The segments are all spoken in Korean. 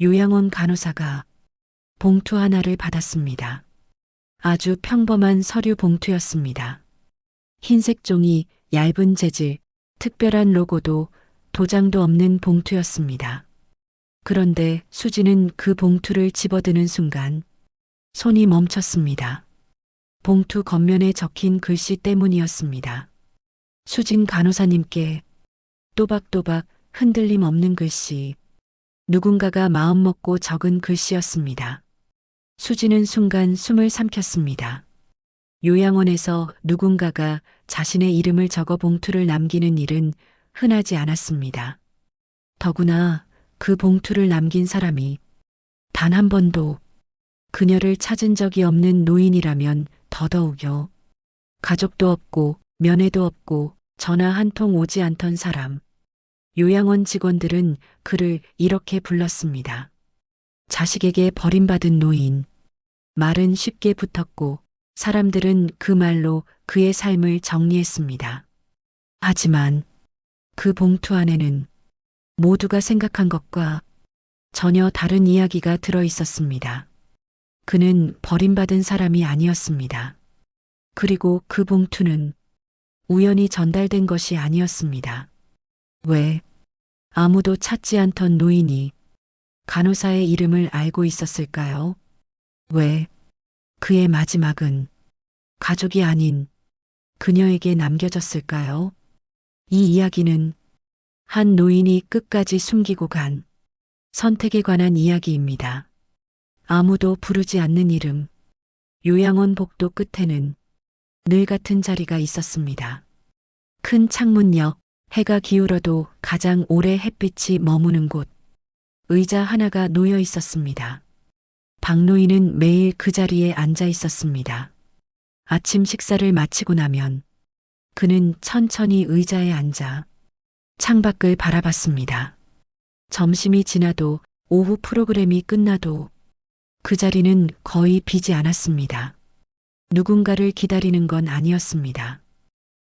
요양원 간호사가 봉투 하나를 받았습니다. 아주 평범한 서류 봉투였습니다. 흰색 종이, 얇은 재질, 특별한 로고도 도장도 없는 봉투였습니다. 그런데 수지는 그 봉투를 집어드는 순간 손이 멈췄습니다. 봉투 겉면에 적힌 글씨 때문이었습니다. 수진 간호사님께 또박또박 흔들림 없는 글씨. 누군가가 마음먹고 적은 글씨였습니다. 수지는 순간 숨을 삼켰습니다. 요양원에서 누군가가 자신의 이름을 적어 봉투를 남기는 일은 흔하지 않았습니다. 더구나 그 봉투를 남긴 사람이 단 한 번도 그녀를 찾은 적이 없는 노인이라면 더더욱요. 가족도 없고 면회도 없고 전화 한 통 오지 않던 사람. 요양원 직원들은 그를 이렇게 불렀습니다. 자식에게 버림받은 노인. 말은 쉽게 붙었고 사람들은 그 말로 그의 삶을 정리했습니다. 하지만 그 봉투 안에는 모두가 생각한 것과 전혀 다른 이야기가 들어 있었습니다. 그는 버림받은 사람이 아니었습니다. 그리고 그 봉투는 우연히 전달된 것이 아니었습니다. 왜 아무도 찾지 않던 노인이 간호사의 이름을 알고 있었을까요? 왜 그의 마지막은 가족이 아닌 그녀에게 남겨졌을까요? 이 이야기는 한 노인이 끝까지 숨기고 간 선택에 관한 이야기입니다. 아무도 부르지 않는 이름. 요양원 복도 끝에는 늘 같은 자리가 있었습니다. 큰 창문역, 해가 기울어도 가장 오래 햇빛이 머무는 곳. 의자 하나가 놓여 있었습니다. 박노인은 매일 그 자리에 앉아 있었습니다. 아침 식사를 마치고 나면 그는 천천히 의자에 앉아 창밖을 바라봤습니다. 점심이 지나도 오후 프로그램이 끝나도 그 자리는 거의 비지 않았습니다. 누군가를 기다리는 건 아니었습니다.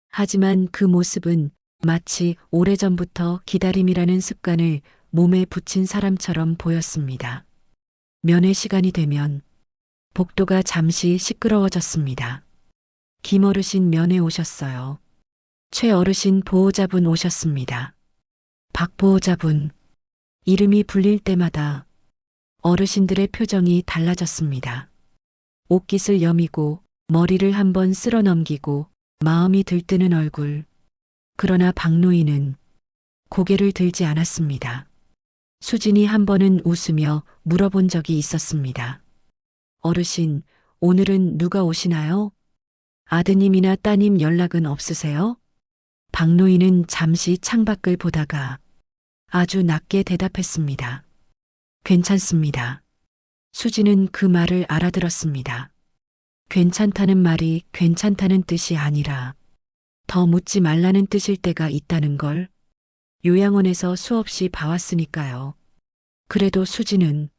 하지만 그 모습은 마치 오래전부터 기다림이라는 습관을 몸에 붙인 사람처럼 보였습니다. 면회 시간이 되면 복도가 잠시 시끄러워졌습니다. 김 어르신 면회 오셨어요. 최 어르신 보호자분 오셨습니다. 박 보호자분. 이름이 불릴 때마다 어르신들의 표정이 달라졌습니다. 옷깃을 여미고 머리를 한번 쓸어 넘기고 마음이 들뜨는 얼굴. 그러나 박노인은 고개를 들지 않았습니다. 수진이 한 번은 웃으며 물어본 적이 있었습니다. 어르신, 오늘은 누가 오시나요? 아드님이나 따님 연락은 없으세요? 박노인은 잠시 창밖을 보다가 아주 낮게 대답했습니다. 괜찮습니다. 수지는 그 말을 알아들었습니다. 괜찮다는 말이 괜찮다는 뜻이 아니라 더 묻지 말라는 뜻일 때가 있다는 걸 요양원에서 수없이 봐왔으니까요. 그래도 수지는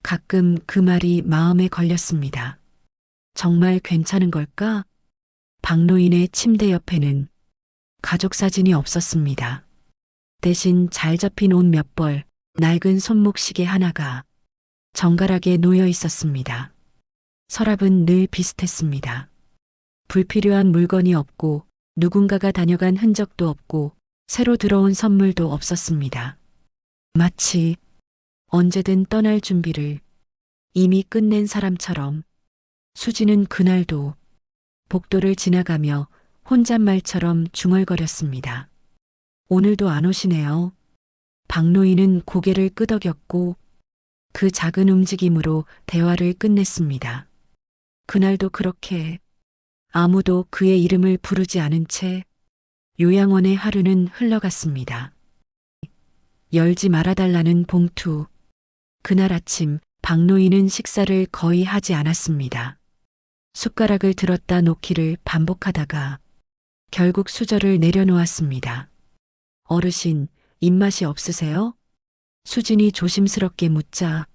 가끔 그 말이 마음에 걸렸습니다. 정말 괜찮은 걸까? 박노인의 침대 옆에는 가족 사진이 없었습니다. 대신 잘 접힌 옷 몇 벌, 낡은 손목시계 하나가 정갈하게 놓여 있었습니다. 서랍은 늘 비슷했습니다. 불필요한 물건이 없고 누군가가 다녀간 흔적도 없고 새로 들어온 선물도 없었습니다. 마치 언제든 떠날 준비를 이미 끝낸 사람처럼 수지는 그날도 복도를 지나가며 혼잣말처럼 중얼거렸습니다. 오늘도 안 오시네요. 박노인은 고개를 끄덕였고 그 작은 움직임으로 대화를 끝냈습니다. 그날도 그렇게 아무도 그의 이름을 부르지 않은 채 요양원의 하루는 흘러갔습니다. 열지 말아달라는 봉투. 그날 아침 박노인은 식사를 거의 하지 않았습니다. 숟가락을 들었다 놓기를 반복하다가 결국 수저를 내려놓았습니다. 어르신, 입맛이 없으세요? 수진이 조심스럽게 묻자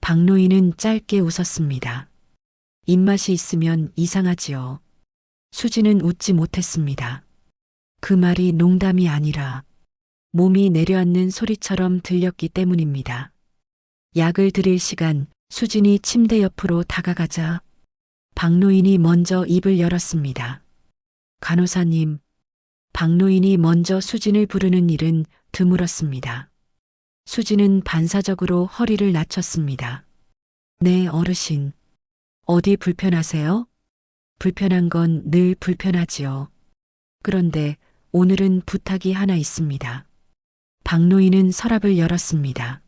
박노인은 짧게 웃었습니다. 입맛이 있으면 이상하지요. 수진은 웃지 못했습니다. 그 말이 농담이 아니라 몸이 내려앉는 소리처럼 들렸기 때문입니다. 약을 드릴 시간. 수진이 침대 옆으로 다가가자 박노인이 먼저 입을 열었습니다. 간호사님, 박노인이 먼저 수진을 부르는 일은 드물었습니다. 수진은 반사적으로 허리를 낮췄습니다. 네, 어르신. 어디 불편하세요? 불편한 건 늘 불편하지요. 그런데 오늘은 부탁이 하나 있습니다. 박노인은 서랍을 열었습니다.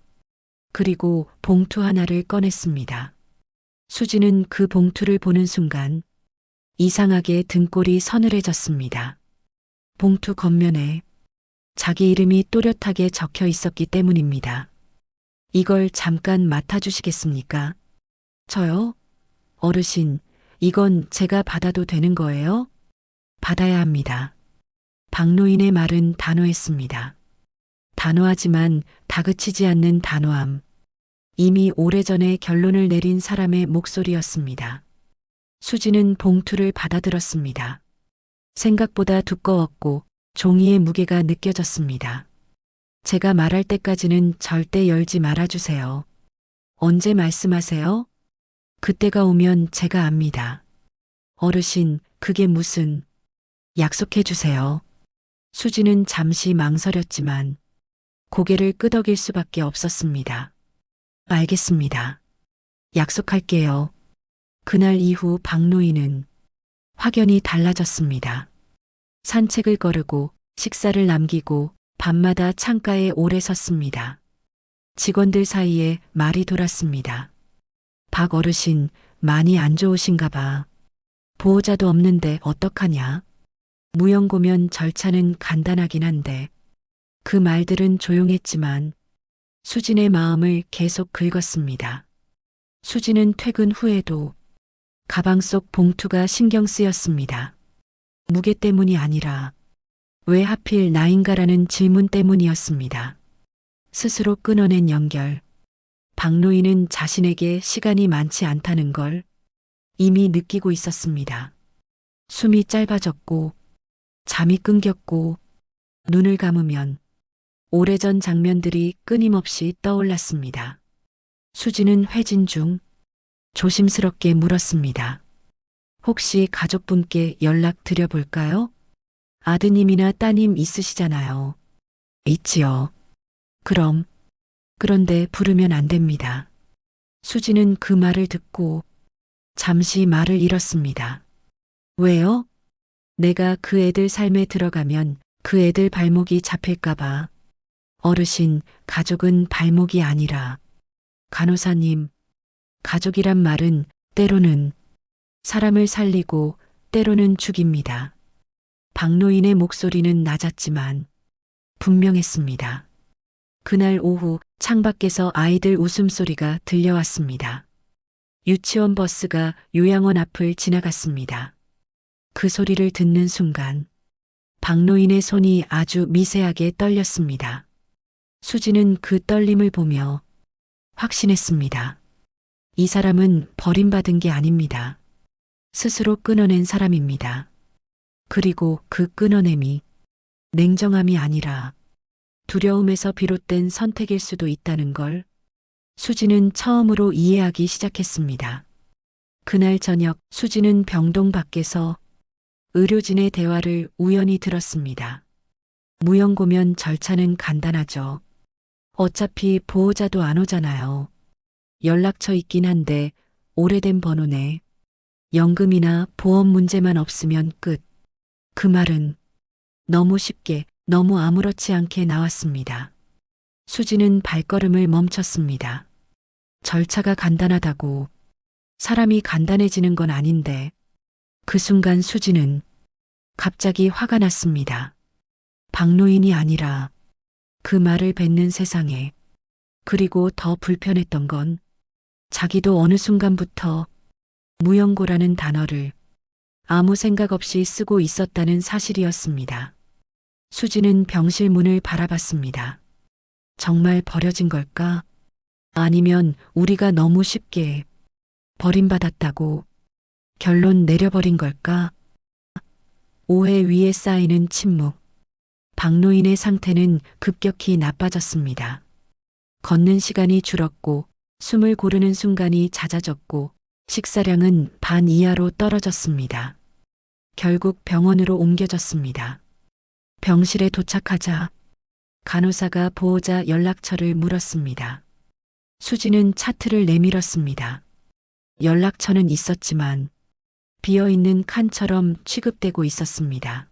그리고 봉투 하나를 꺼냈습니다. 수진은 그 봉투를 보는 순간 이상하게 등골이 서늘해졌습니다. 봉투 겉면에 자기 이름이 또렷하게 적혀 있었기 때문입니다. 이걸 잠깐 맡아주시겠습니까? 저요? 어르신, 이건 제가 받아도 되는 거예요? 받아야 합니다. 박노인의 말은 단호했습니다. 단호하지만 다그치지 않는 단호함. 이미 오래전에 결론을 내린 사람의 목소리였습니다. 수지는 봉투를 받아들었습니다. 생각보다 두꺼웠고 종이의 무게가 느껴졌습니다. 제가 말할 때까지는 절대 열지 말아주세요. 언제 말씀하세요? 그때가 오면 제가 압니다. 어르신, 그게 무슨... 약속해 주세요. 수지는 잠시 망설였지만 고개를 끄덕일 수밖에 없었습니다. 알겠습니다. 약속할게요. 그날 이후 박노인은 확연히 달라졌습니다. 산책을 거르고 식사를 남기고 밤마다 창가에 오래 섰습니다. 직원들 사이에 말이 돌았습니다. 박 어르신 많이 안 좋으신가 봐. 보호자도 없는데 어떡하냐. 무연고면 절차는 간단하긴 한데 그 말들은 조용했지만 수진의 마음을 계속 긁었습니다. 수진은 퇴근 후에도 가방 속 봉투가 신경 쓰였습니다. 무게 때문이 아니라 왜 하필 나인가라는 질문 때문이었습니다. 스스로 끊어낸 연결. 박노인은 자신에게 시간이 많지 않다는 걸 이미 느끼고 있었습니다. 숨이 짧아졌고 잠이 끊겼고 눈을 감으면 오래전 장면들이 끊임없이 떠올랐습니다. 수지는 회진 중 조심스럽게 물었습니다. 혹시 가족분께 연락 드려볼까요? 아드님이나 따님 있으시잖아요. 있지요. 그런데 부르면 안 됩니다. 수지는 그 말을 듣고 잠시 말을 잃었습니다. 왜요? 내가 그 애들 삶에 들어가면 그 애들 발목이 잡힐까봐. 어르신, 가족은 발목이 아니라. 간호사님, 가족이란 말은 때로는 사람을 살리고 때로는 죽입니다. 박노인의 목소리는 낮았지만 분명했습니다. 그날 오후 창밖에서 아이들 웃음소리가 들려왔습니다. 유치원 버스가 요양원 앞을 지나갔습니다. 그 소리를 듣는 순간 박노인의 손이 아주 미세하게 떨렸습니다. 수지는 그 떨림을 보며 확신했습니다. 이 사람은 버림받은 게 아닙니다. 스스로 끊어낸 사람입니다. 그리고 그 끊어냄이 냉정함이 아니라 두려움에서 비롯된 선택일 수도 있다는 걸 수지는 처음으로 이해하기 시작했습니다. 그날 저녁 수지는 병동 밖에서 의료진의 대화를 우연히 들었습니다. 무연고면 절차는 간단하죠. 어차피 보호자도 안 오잖아요. 연락처 있긴 한데 오래된 번호네. 연금이나 보험 문제만 없으면 끝. 그 말은 너무 쉽게, 너무 아무렇지 않게 나왔습니다. 수지는 발걸음을 멈췄습니다. 절차가 간단하다고 사람이 간단해지는 건 아닌데 그 순간 수지는 갑자기 화가 났습니다. 박노인이 아니라 그 말을 뱉는 세상에. 그리고 더 불편했던 건 자기도 어느 순간부터 무연고라는 단어를 아무 생각 없이 쓰고 있었다는 사실이었습니다. 수지는 병실 문을 바라봤습니다. 정말 버려진 걸까? 아니면 우리가 너무 쉽게 버림받았다고 결론 내려버린 걸까? 오해 위에 쌓이는 침묵. 박노인의 상태는 급격히 나빠졌습니다. 걷는 시간이 줄었고 숨을 고르는 순간이 잦아졌고 식사량은 반 이하로 떨어졌습니다. 결국 병원으로 옮겨졌습니다. 병실에 도착하자 간호사가 보호자 연락처를 물었습니다. 수지는 차트를 내밀었습니다. 연락처는 있었지만 비어있는 칸처럼 취급되고 있었습니다.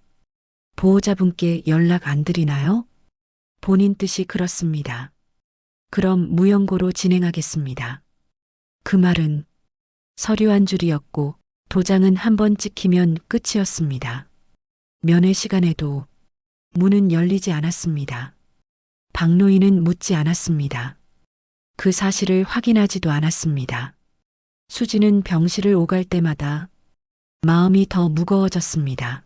보호자분께 연락 안 드리나요? 본인 뜻이 그렇습니다. 그럼 무연고로 진행하겠습니다. 그 말은 서류 한 줄이었고 도장은 한 번 찍히면 끝이었습니다. 면회 시간에도 문은 열리지 않았습니다. 박노인은 묻지 않았습니다. 그 사실을 확인하지도 않았습니다. 수지는 병실을 오갈 때마다 마음이 더 무거워졌습니다.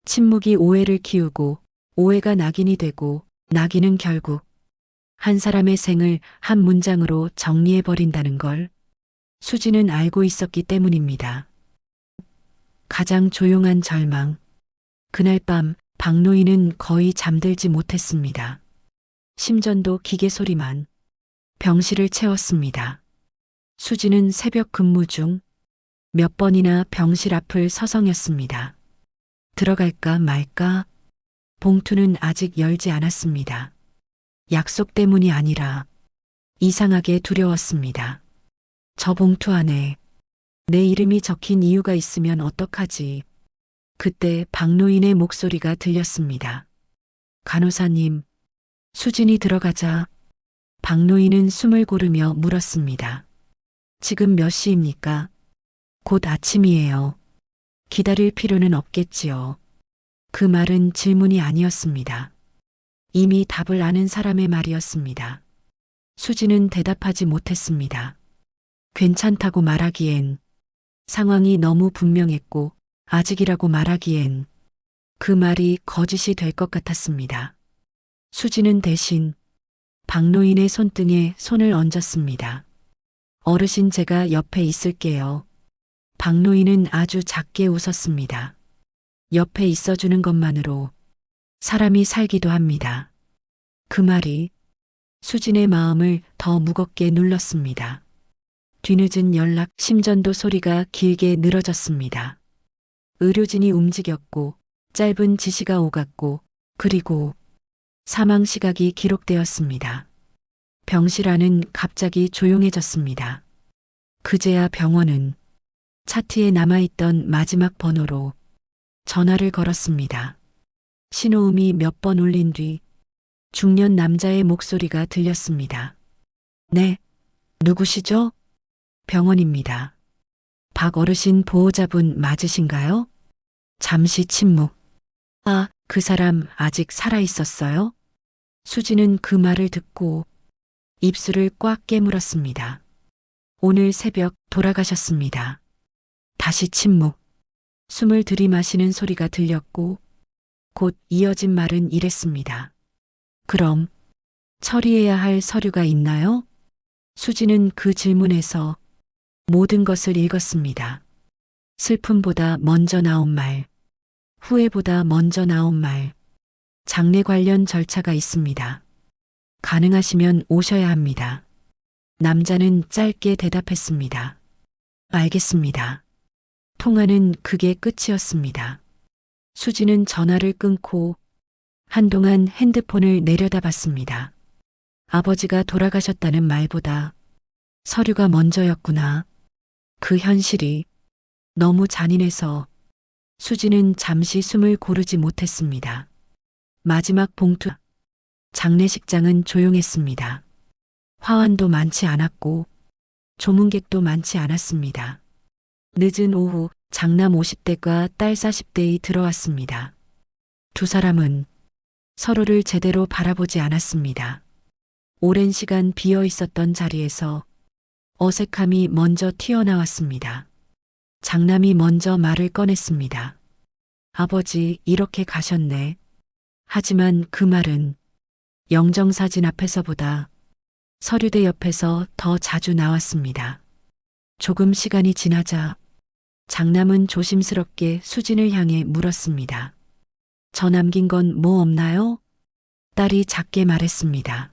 침묵이 오해를 키우고 오해가 낙인이 되고 낙인은 결국 한 사람의 생을 한 문장으로 정리해버린다는 걸 수지는 알고 있었기 때문입니다. 가장 조용한 절망. 그날 밤 박노인은 거의 잠들지 못했습니다. 심전도 기계 소리만 병실을 채웠습니다. 수지는 새벽 근무 중 몇 번이나 병실 앞을 서성였습니다. 들어갈까 말까? 봉투는 아직 열지 않았습니다. 약속 때문이 아니라 이상하게 두려웠습니다. 저 봉투 안에 내 이름이 적힌 이유가 있으면 어떡하지? 그때 박노인의 목소리가 들렸습니다. 간호사님, 수진이 들어가자 박노인은 숨을 고르며 물었습니다. 지금 몇 시입니까? 곧 아침이에요. 기다릴 필요는 없겠지요. 그 말은 질문이 아니었습니다. 이미 답을 아는 사람의 말이었습니다. 수지는 대답하지 못했습니다. 괜찮다고 말하기엔 상황이 너무 분명했고 아직이라고 말하기엔 그 말이 거짓이 될 것 같았습니다. 수지는 대신 박노인의 손등에 손을 얹었습니다. 어르신 제가 옆에 있을게요. 박노인은 아주 작게 웃었습니다. 옆에 있어주는 것만으로 사람이 살기도 합니다. 그 말이 수진의 마음을 더 무겁게 눌렀습니다. 뒤늦은 연락 심전도 소리가 길게 늘어졌습니다. 의료진이 움직였고 짧은 지시가 오갔고 그리고 사망 시각이 기록되었습니다. 병실 안은 갑자기 조용해졌습니다. 그제야 병원은 차트에 남아있던 마지막 번호로 전화를 걸었습니다. 신호음이 몇 번 울린 뒤 중년 남자의 목소리가 들렸습니다. 네, 누구시죠? 병원입니다. 박 어르신 보호자분 맞으신가요? 잠시 침묵. 아, 그 사람 아직 살아있었어요? 수지는 그 말을 듣고 입술을 꽉 깨물었습니다. 오늘 새벽 돌아가셨습니다. 다시 침묵. 숨을 들이마시는 소리가 들렸고 곧 이어진 말은 이랬습니다. 그럼 처리해야 할 서류가 있나요? 수지는 그 질문에서 모든 것을 읽었습니다. 슬픔보다 먼저 나온 말, 후회보다 먼저 나온 말, 장례 관련 절차가 있습니다. 가능하시면 오셔야 합니다. 남자는 짧게 대답했습니다. 알겠습니다. 통화는 그게 끝이었습니다. 수지는 전화를 끊고 한동안 핸드폰을 내려다봤습니다. 아버지가 돌아가셨다는 말보다 서류가 먼저였구나. 그 현실이 너무 잔인해서 수지는 잠시 숨을 고르지 못했습니다. 마지막 봉투. 장례식장은 조용했습니다. 화환도 많지 않았고 조문객도 많지 않았습니다. 늦은 오후 장남 50대과 딸 40대이 들어왔습니다. 두 사람은 서로를 제대로 바라보지 않았습니다. 오랜 시간 비어 있었던 자리에서 어색함이 먼저 튀어나왔습니다. 장남이 먼저 말을 꺼냈습니다. 아버지, 이렇게 가셨네. 하지만 그 말은 영정사진 앞에서보다 서류대 옆에서 더 자주 나왔습니다. 조금 시간이 지나자 장남은 조심스럽게 수진을 향해 물었습니다. 저 남긴 건 뭐 없나요? 딸이 작게 말했습니다.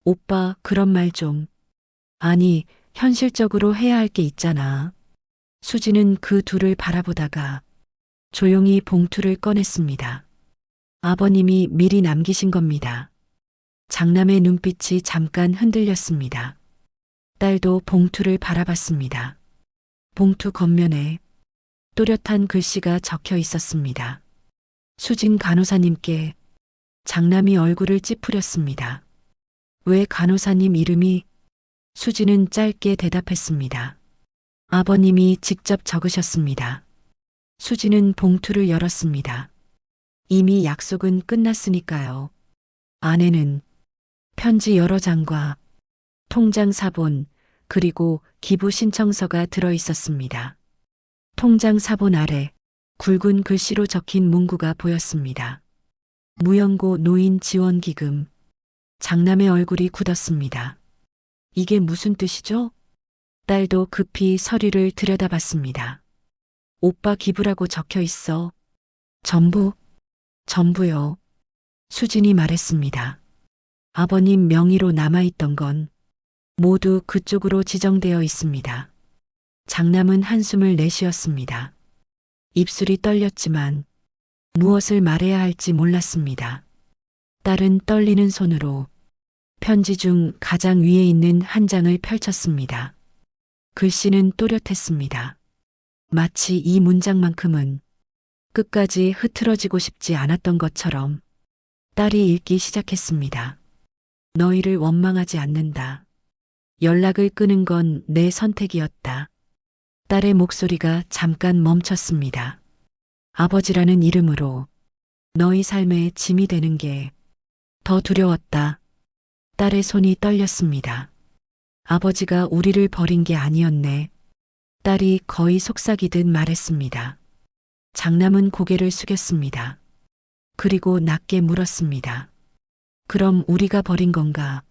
오빠, 그런 말 좀. 아니, 현실적으로 해야 할 게 있잖아. 수지는 그 둘을 바라보다가 조용히 봉투를 꺼냈습니다. 아버님이 미리 남기신 겁니다. 장남의 눈빛이 잠깐 흔들렸습니다. 딸도 봉투를 바라봤습니다. 봉투 겉면에 또렷한 글씨가 적혀 있었습니다. 수진 간호사님께. 장남이 얼굴을 찌푸렸습니다. 왜 간호사님 이름이? 수진은 짧게 대답했습니다. 아버님이 직접 적으셨습니다. 수진은 봉투를 열었습니다. 이미 약속은 끝났으니까요. 안에는 편지 여러 장과 통장 사본 그리고 기부 신청서가 들어 있었습니다. 통장 사본 아래 굵은 글씨로 적힌 문구가 보였습니다. 무연고 노인 지원기금. 장남의 얼굴이 굳었습니다. 이게 무슨 뜻이죠? 딸도 급히 서류를 들여다봤습니다. 오빠 기부라고 적혀 있어. 전부요. 수진이 말했습니다. 아버님 명의로 남아있던 건 모두 그쪽으로 지정되어 있습니다. 장남은 한숨을 내쉬었습니다. 입술이 떨렸지만 무엇을 말해야 할지 몰랐습니다. 딸은 떨리는 손으로 편지 중 가장 위에 있는 한 장을 펼쳤습니다. 글씨는 또렷했습니다. 마치 이 문장만큼은 끝까지 흐트러지고 싶지 않았던 것처럼. 딸이 읽기 시작했습니다. 너희를 원망하지 않는다. 연락을 끊은 건 내 선택이었다. 딸의 목소리가 잠깐 멈췄습니다. 아버지라는 이름으로 너희 삶에 짐이 되는 게 더 두려웠다. 딸의 손이 떨렸습니다. 아버지가 우리를 버린 게 아니었네. 딸이 거의 속삭이듯 말했습니다. 장남은 고개를 숙였습니다. 그리고 낮게 물었습니다. 그럼 우리가 버린 건가?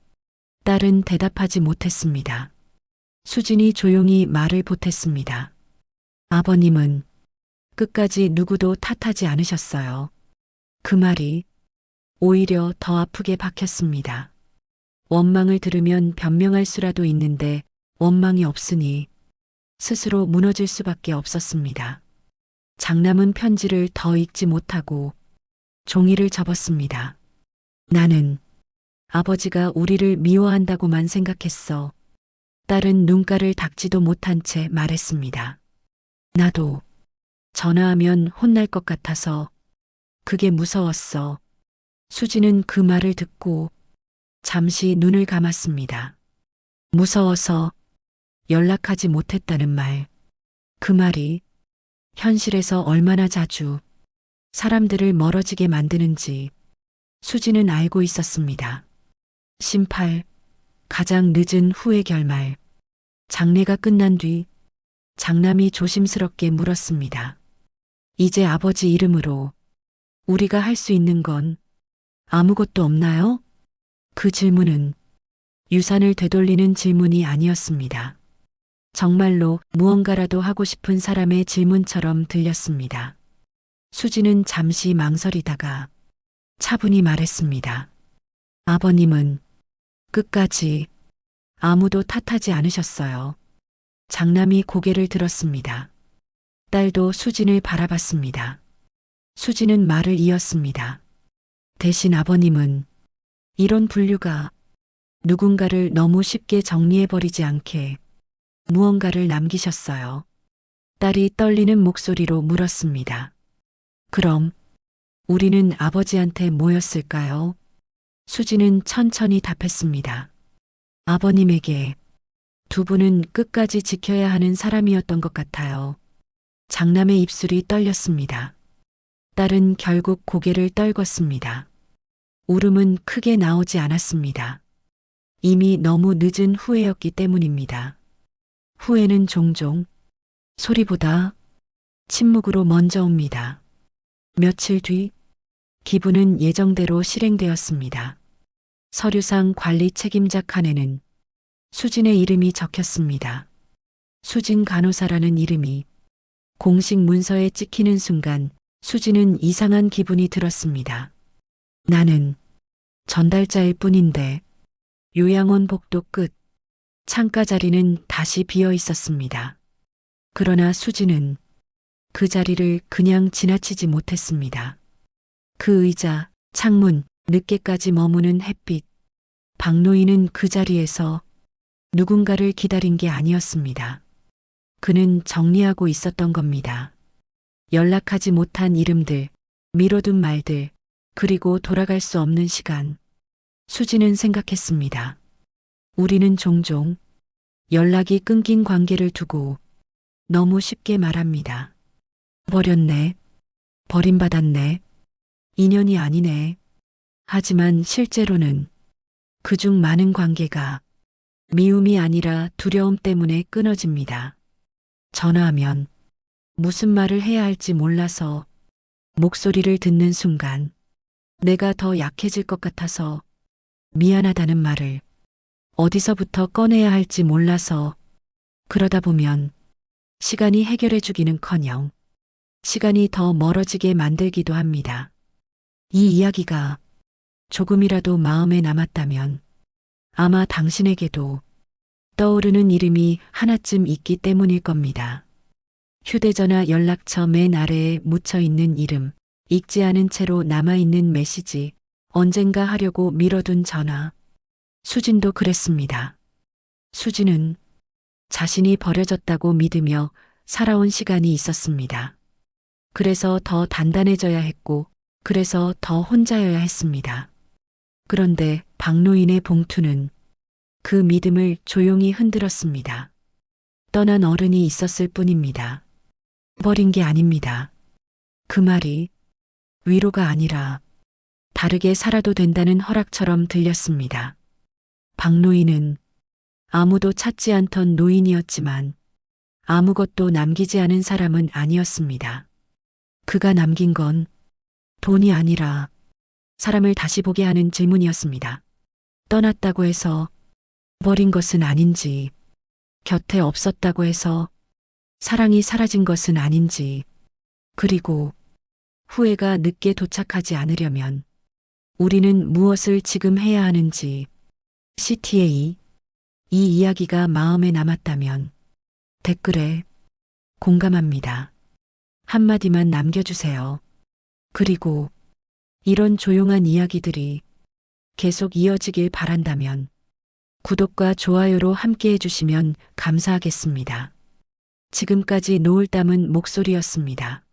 딸은 대답하지 못했습니다. 수진이 조용히 말을 보탰습니다. 아버님은 끝까지 누구도 탓하지 않으셨어요. 그 말이 오히려 더 아프게 박혔습니다. 원망을 들으면 변명할 수라도 있는데 원망이 없으니 스스로 무너질 수밖에 없었습니다. 장남은 편지를 더 읽지 못하고 종이를 접었습니다. 나는 아버지가 우리를 미워한다고만 생각했어. 딸은 눈가를 닦지도 못한 채 말했습니다. 나도 전화하면 혼날 것 같아서 그게 무서웠어. 수지는 그 말을 듣고 잠시 눈을 감았습니다. 무서워서 연락하지 못했다는 말. 그 말이 현실에서 얼마나 자주 사람들을 멀어지게 만드는지 수지는 알고 있었습니다. 심팔, 가장 늦은 후의 결말. 장례가 끝난 뒤 장남이 조심스럽게 물었습니다. 이제 아버지 이름으로 우리가 할 수 있는 건 아무것도 없나요? 그 질문은 유산을 되돌리는 질문이 아니었습니다. 정말로 무언가라도 하고 싶은 사람의 질문처럼 들렸습니다. 수지는 잠시 망설이다가 차분히 말했습니다. 아버님은 끝까지 아무도 탓하지 않으셨어요. 장남이 고개를 들었습니다. 딸도 수진을 바라봤습니다. 수지는 말을 이었습니다. 대신 아버님은 이런 분류가 누군가를 너무 쉽게 정리해버리지 않게 무언가를 남기셨어요. 딸이 떨리는 목소리로 물었습니다. 그럼 우리는 아버지한테 뭐였을까요? 수지는 천천히 답했습니다. 아버님에게 두 분은 끝까지 지켜야 하는 사람이었던 것 같아요. 장남의 입술이 떨렸습니다. 딸은 결국 고개를 떨궜습니다. 울음은 크게 나오지 않았습니다. 이미 너무 늦은 후회였기 때문입니다. 후회는 종종 소리보다 침묵으로 먼저 옵니다. 며칠 뒤 기부는 예정대로 실행되었습니다. 서류상 관리 책임자 칸에는 수진의 이름이 적혔습니다. 수진 간호사라는 이름이 공식 문서에 찍히는 순간 수진은 이상한 기분이 들었습니다. 나는 전달자일 뿐인데 요양원 복도 끝 창가 자리는 다시 비어 있었습니다. 그러나 수지는 그 자리를 그냥 지나치지 못했습니다. 그 의자, 창문, 늦게까지 머무는 햇빛, 박노인은 그 자리에서 누군가를 기다린 게 아니었습니다. 그는 정리하고 있었던 겁니다. 연락하지 못한 이름들, 미뤄둔 말들, 그리고 돌아갈 수 없는 시간. 수지는 생각했습니다. 우리는 종종 연락이 끊긴 관계를 두고 너무 쉽게 말합니다. 버렸네. 버림받았네. 인연이 아니네. 하지만 실제로는 그중 많은 관계가 미움이 아니라 두려움 때문에 끊어집니다. 전화하면 무슨 말을 해야 할지 몰라서, 목소리를 듣는 순간 내가 더 약해질 것 같아서, 미안하다는 말을 어디서부터 꺼내야 할지 몰라서, 그러다 보면 시간이 해결해 주기는커녕 시간이 더 멀어지게 만들기도 합니다. 이 이야기가 조금이라도 마음에 남았다면 아마 당신에게도 떠오르는 이름이 하나쯤 있기 때문일 겁니다. 휴대전화 연락처 맨 아래에 묻혀 있는 이름, 읽지 않은 채로 남아있는 메시지, 언젠가 하려고 미뤄둔 전화. 수진도 그랬습니다. 수진은 자신이 버려졌다고 믿으며 살아온 시간이 있었습니다. 그래서 더 단단해져야 했고, 그래서 더 혼자여야 했습니다. 그런데 박노인의 봉투는 그 믿음을 조용히 흔들었습니다. 떠난 어른이 있었을 뿐입니다. 버린 게 아닙니다. 그 말이 위로가 아니라 다르게 살아도 된다는 허락처럼 들렸습니다. 박노인은 아무도 찾지 않던 노인이었지만 아무것도 남기지 않은 사람은 아니었습니다. 그가 남긴 건 돈이 아니라 사람을 다시 보게 하는 질문이었습니다. 떠났다고 해서 버린 것은 아닌지, 곁에 없었다고 해서 사랑이 사라진 것은 아닌지, 그리고 후회가 늦게 도착하지 않으려면 우리는 무엇을 지금 해야 하는지. CTA, 이 이야기가 마음에 남았다면 댓글에 공감합니다. 한마디만 남겨주세요. 그리고 이런 조용한 이야기들이 계속 이어지길 바란다면 구독과 좋아요로 함께 해주시면 감사하겠습니다. 지금까지 노을 담은 목소리였습니다.